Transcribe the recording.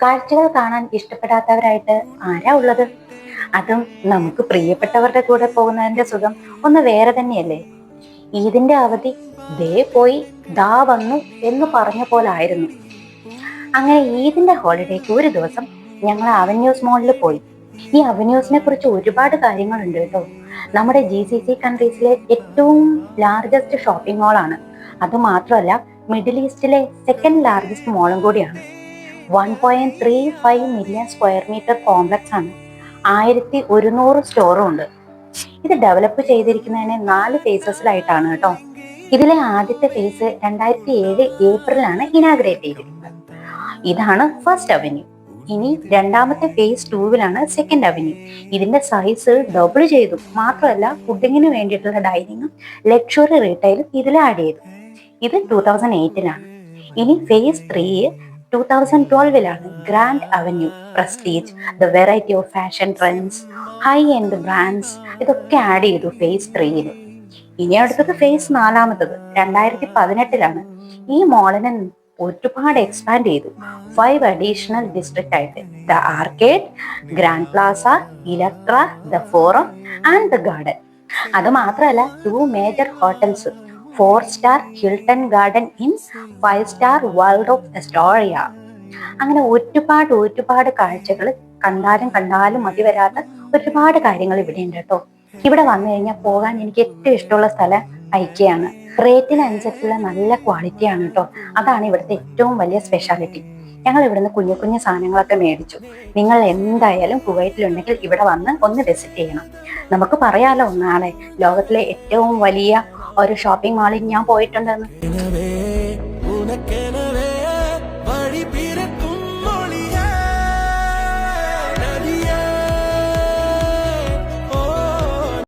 കാഴ്ചകൾ കാണാൻ ഇഷ്ടപ്പെടാത്തവരായിട്ട് ആരാ ഉള്ളത്? അതും നമുക്ക് പ്രിയപ്പെട്ടവരുടെ കൂടെ പോകുന്നതിന്റെ സുഖം ഒന്ന് വേറെ തന്നെയല്ലേ. ഈദിന്റെ അവധി ദേ പോയി ദാ വന്നു എന്ന് പറഞ്ഞ പോലായിരുന്നു. അങ്ങനെ ഈദിന്റെ ഹോളിഡേക്ക് ഒരു ദിവസം ഞങ്ങൾ അവന്യൂസ് മോളിൽ പോയി. ഈ അവന്യൂസിനെ കുറിച്ച് ഒരുപാട് കാര്യങ്ങളുണ്ട് കേട്ടോ. നമ്മുടെ GCC കൺട്രീസിലെ ഏറ്റവും ലാർജസ്റ്റ് ഷോപ്പിംഗ് മോളാണ്. അതുമാത്രമല്ല മിഡിൽ ഈസ്റ്റിലെ സെക്കൻഡ് ലാർജസ്റ്റ് മോളും കൂടിയാണ്. 1.35 മില്യൺ സ്ക്വയർ മീറ്റർ കോംപ്ലക്സ് ആണ്. 1100 സ്റ്റോറും ഉണ്ട്. ഇത് ഡെവലപ്പ് ചെയ്തിരിക്കുന്നതിന് 4 ഫേസസിലായിട്ടാണ് കേട്ടോ. ഇതിലെ ആദ്യത്തെ ഫേസ് 2007 ഏപ്രിലാണ് ഇനാഗ്രേറ്റ് ചെയ്തിരിക്കുന്നത്. ഇതാണ് ഫസ്റ്റ് അവന്യൂ. ഇനി രണ്ടാമത്തെ ഫേസ് 2 സെക്കൻഡ് അവന്യൂ. ഇതിന്റെ സൈസ് ഡബിൾ ചെയ്തു. മാത്രമല്ല ഫുഡിങ്ങിന് വേണ്ടിയിട്ടുള്ള ഡൈനിങ്ങും ലക്ഷറി റീറ്റെയിലും ഇതിൽ ആഡ് ചെയ്തു. ഇത് 2008. ഇനി phase 3 2012 Grand Avenue, Prestige, the variety of fashion trends, high end brands ഇതൊക്കെ ആഡ് ചെയ്തു ഫേസ് 3. ഇനി അടുത്തത് ഫേസ് 4 2018. ഈ മോളിനെ ഒരുപാട് എക്സ്പാൻഡ് ചെയ്തു. 5 അഡീഷണൽ ഡിസ്ട്രിക്റ്റ് ആയിട്ട്: the Arcade, Grand Plaza, Electra, the Forum and the Garden. അത് മാത്രമല്ല 2 major hotels: 4 star Hilton Garden Inn, 5 star World of Astoria. അങ്ങനെ ഒരുപാട് കാഴ്ചകൾ കണ്ടാലും മതി വരാത്ത ഒരുപാട് കാര്യങ്ങൾ ഇവിടെ ഉണ്ട് കേട്ടോ. ഇവിടെ വന്നു കഴിഞ്ഞാൽ പോകാൻ എനിക്ക് ഏറ്റവും ഇഷ്ടമുള്ള സ്ഥലം ഐക്യയാണ്. റേറ്റിനനുസരിച്ചുള്ള നല്ല ക്വാളിറ്റിയാണ് കേട്ടോ. അതാണ് ഇവിടുത്തെ ഏറ്റവും വലിയ സ്പെഷ്യാലിറ്റി. ഞങ്ങൾ ഇവിടുന്ന് കുഞ്ഞു സാധനങ്ങളൊക്കെ മേടിച്ചു. നിങ്ങൾ എന്തായാലും കുവൈറ്റിലുണ്ടെങ്കിൽ ഇവിടെ വന്ന് ഒന്ന് വിസിറ്റ് ചെയ്യണം. നമുക്ക് പറയാലോ നാളെ ലോകത്തിലെ ഏറ്റവും വലിയ ഒരു ഷോപ്പിംഗ് മാളിൽ ഞാൻ പോയിട്ടുണ്ടെന്ന്.